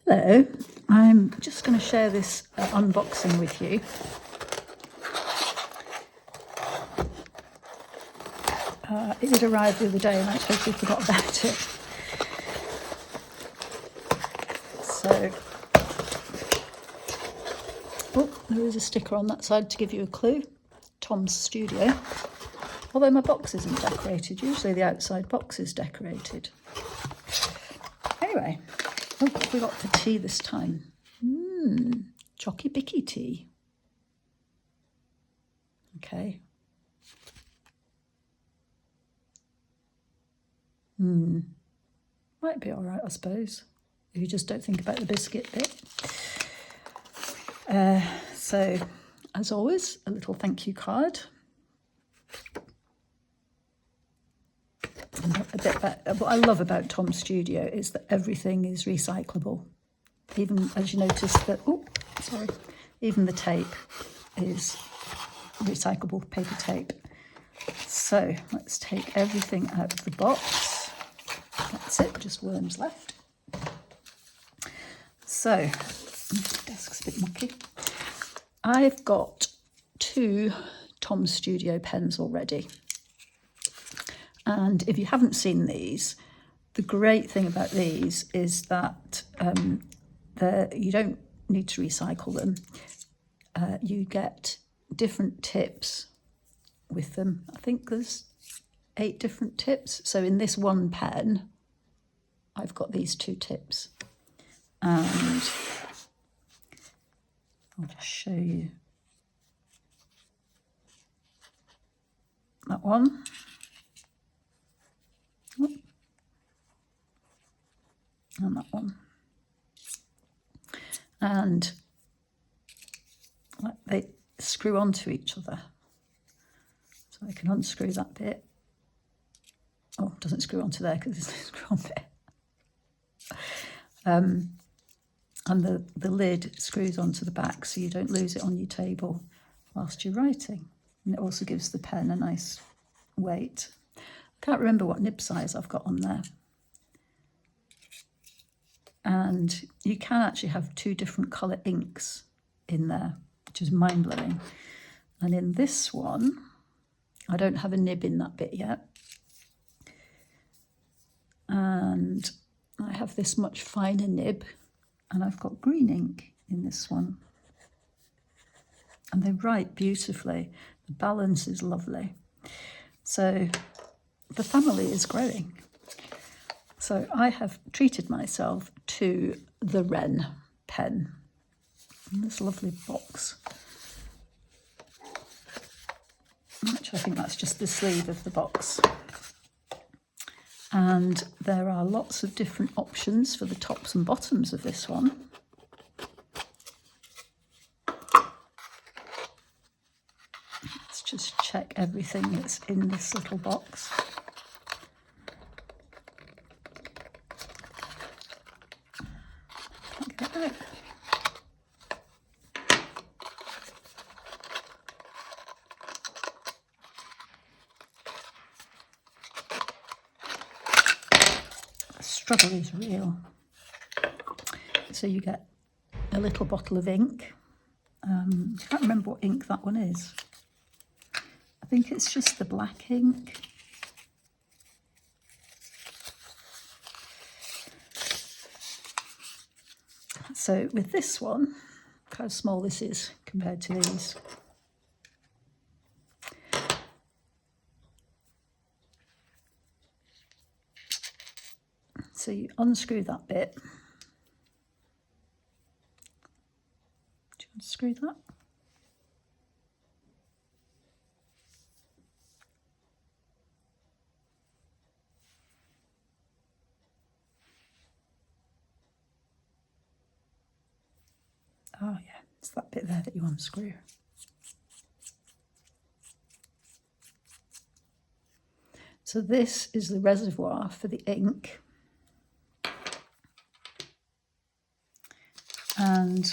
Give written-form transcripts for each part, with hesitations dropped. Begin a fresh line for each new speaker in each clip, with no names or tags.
Hello, I'm just going to share this unboxing with you. It did arrive the other day and I totally forgot about it. So, there is a sticker on that side to give you a clue. Tom's Studio. Although my box isn't decorated, usually the outside box is decorated. Anyway, what have we got for tea this time? Chocky Bicky tea. Okay. Might be all right, I suppose, if you just don't think about the biscuit bit. So, as always, a little thank you card. What I love about Tom's Studio is that everything is recyclable. Even as you notice that, even the tape is recyclable paper tape. So let's take everything out of the box. That's it, just worms left. So, the desk's a bit mucky. I've got 2 Tom's Studio pens already. And if you haven't seen these, the great thing about these is that you don't need to recycle them. You get different tips with them. I think there's 8 different tips. So in this one pen, I've got these 2 tips. And I'll just show you that one. And that one. And they screw onto each other. So I can unscrew that bit. Oh, it doesn't screw onto there because it's a screw-on bit. And the lid screws onto the back so you don't lose it on your table whilst you're writing. And it also gives the pen a nice weight. I can't remember what nib size I've got on there. And you can actually have 2 different colour inks in there, which is mind-blowing. And in this one, I don't have a nib in that bit yet. And I have this much finer nib, and I've got green ink in this one. And they write beautifully. The balance is lovely. So the family is growing. So I have treated myself to the Wren Pen in this lovely box. Actually, I think that's just the sleeve of the box. And there are lots of different options for the tops and bottoms of this one. Let's just check everything that's in this little box. Struggle is real. So you get a little bottle of ink. I can't remember what ink that one is. I think it's just the black ink. So with this one, look how small this is compared to these. So you unscrew that bit. Do you unscrew that? Oh yeah, it's that bit there that you unscrew. So this is the reservoir for the ink. And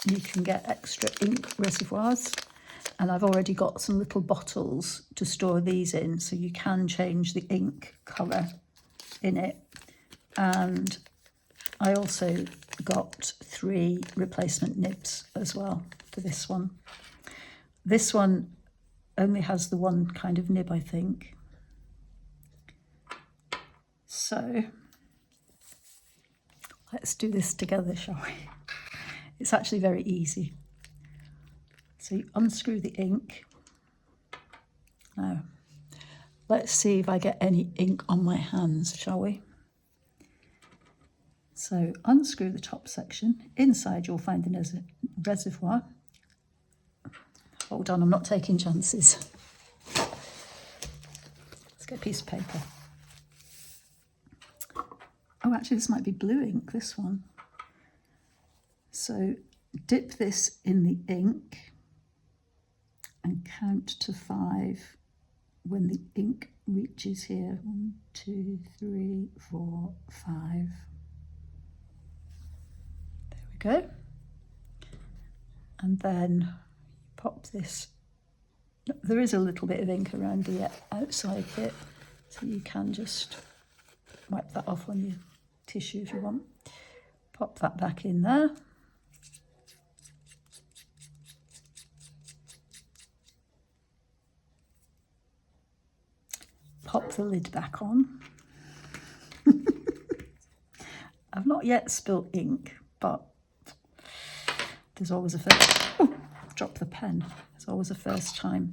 you can get extra ink reservoirs, and I've already got some little bottles to store these in, so you can change the ink colour in it. And I also got 3 replacement nibs as well for this one. This one only has the one kind of nib, I think. So let's do this together, shall we? It's actually very easy. So you unscrew the ink. Now, let's see if I get any ink on my hands, shall we? So unscrew the top section. Inside you'll find the reservoir. Hold on, I'm not taking chances. Let's get a piece of paper. Oh, actually this might be blue ink, this one. So dip this in the ink and count to 5 when the ink reaches here. 1, 2, 3, 4, 5. There we go. And then pop this. There is a little bit of ink around the outside bit, so you can just wipe that off on your tissue if you want. Pop that back in there. Pop the lid back on. I've not yet spilt ink, but there's always a first. Oh, drop the pen. There's always a first time.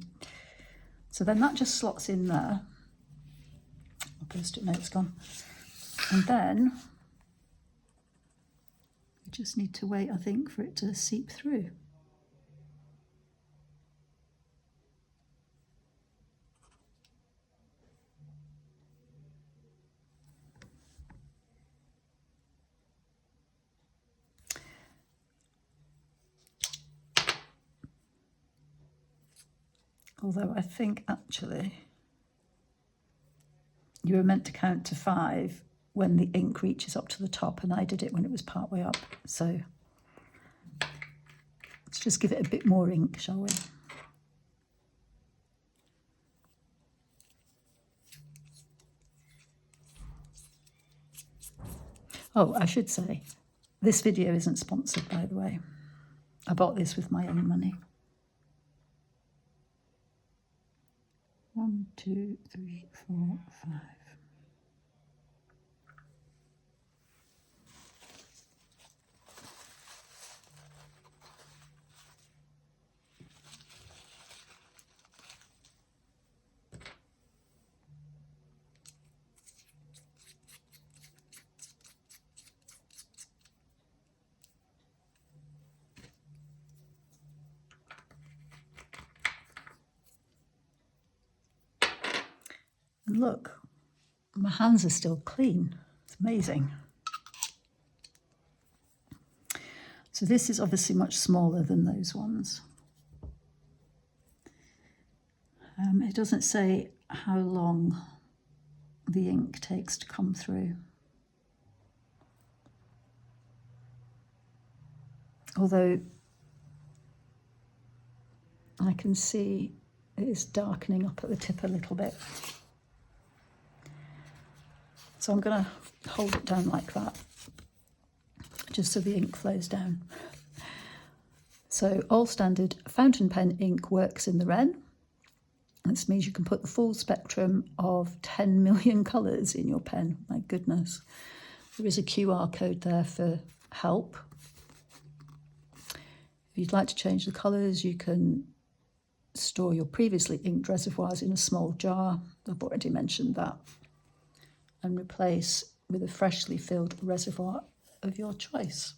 So then that just slots in there. I'll post-it note's gone. And then we just need to wait, I think, for it to seep through. Although I think actually you were meant to count to 5 when the ink reaches up to the top, and I did it when it was part way up. So let's just give it a bit more ink, shall we? Oh, I should say, this video isn't sponsored, by the way. I bought this with my own money. 1, 2, 3, 4, 5. And look, my hands are still clean. It's amazing. So this is obviously much smaller than those ones. It doesn't say how long the ink takes to come through. Although I can see it is darkening up at the tip a little bit. So I'm going to hold it down like that, just so the ink flows down. So all standard fountain pen ink works in the Wren. This means you can put the full spectrum of 10 million colours in your pen. My goodness. There is a QR code there for help. If you'd like to change the colours, you can store your previously inked reservoirs in a small jar. I've already mentioned that. And replace with a freshly filled reservoir of your choice.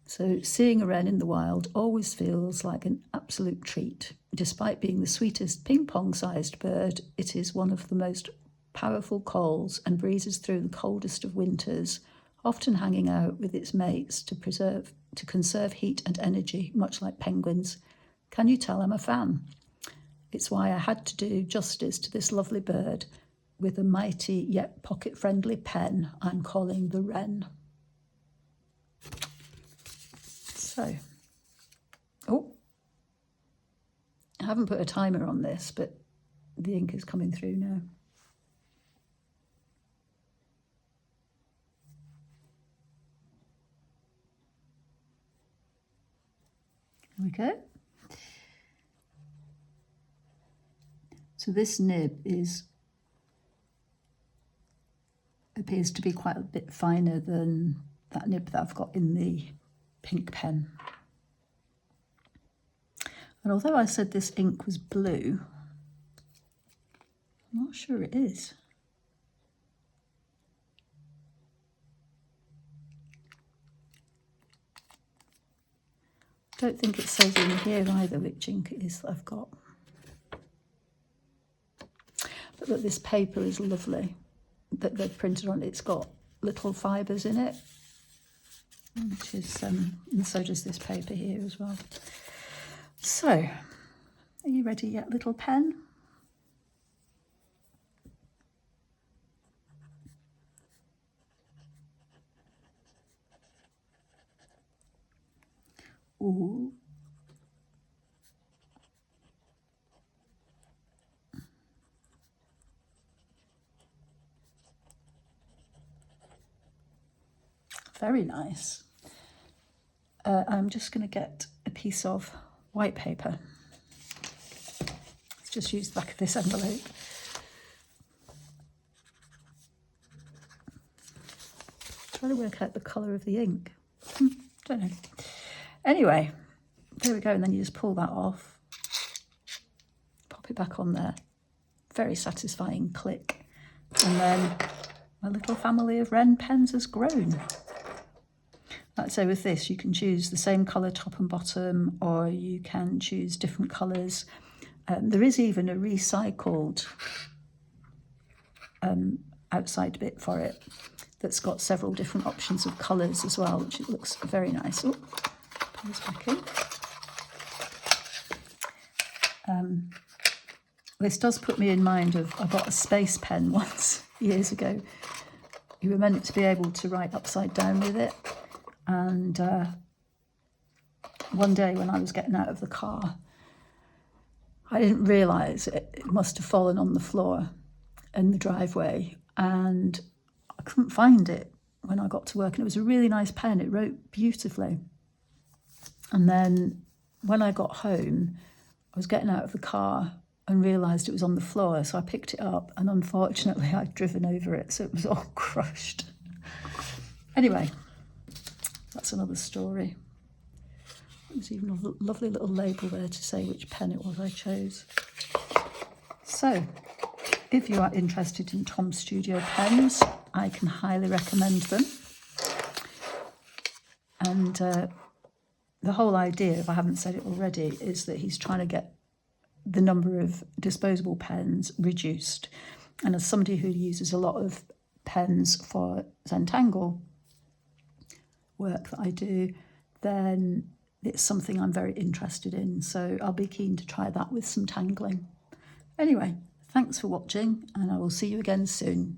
So seeing a wren in the wild always feels like an absolute treat. Despite being the sweetest ping-pong-sized bird, it is one of the most powerful calls and breezes through the coldest of winters, often hanging out with its mates to conserve heat and energy, much like penguins. Can you tell I'm a fan? It's why I had to do justice to this lovely bird with a mighty yet pocket-friendly pen I'm calling the Wren. So, oh, I haven't put a timer on this, but the ink is coming through now. we go. So this nib appears to be quite a bit finer than that nib that I've got in the pink pen. And although I said this ink was blue, I'm not sure it is. I don't think it says in here either which ink it is that I've got. But look, this paper is lovely that they've printed on. It's got little fibres in it, which is, and so does this paper here as well. So, are you ready yet, little pen? Ooh. Very nice. I'm just going to get a piece of white paper. Let's just use the back of this envelope. Try to work out the colour of the ink. Don't know. Anyway, there we go, and then you just pull that off, pop it back on there. Very satisfying click. And then my little family of Wren pens has grown. Like I say, with this, you can choose the same colour top and bottom, or you can choose different colours. There is even a recycled outside bit for it that's got several different options of colours as well, which it looks very nice. Oh, put this back in. This does put me in mind of, I got a space pen once, years ago. You were meant to be able to write upside down with it. And one day when I was getting out of the car, I didn't realise it must have fallen on the floor in the driveway, and I couldn't find it when I got to work. And it was a really nice pen. It wrote beautifully. And then when I got home, I was getting out of the car and realised it was on the floor. So I picked it up, and unfortunately I'd driven over it, so it was all crushed. Anyway, that's another story. There's even a lovely little label there to say which pen it was I chose. So, if you are interested in Tom Studio pens, I can highly recommend them. And the whole idea, if I haven't said it already, is that he's trying to get the number of disposable pens reduced. And as somebody who uses a lot of pens for Zentangle work that I do, then it's something I'm very interested in. So I'll be keen to try that with some tangling. Anyway, thanks for watching, and I will see you again soon.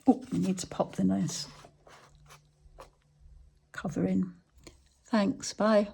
Oh, we need to pop the nice cover in. Thanks, bye.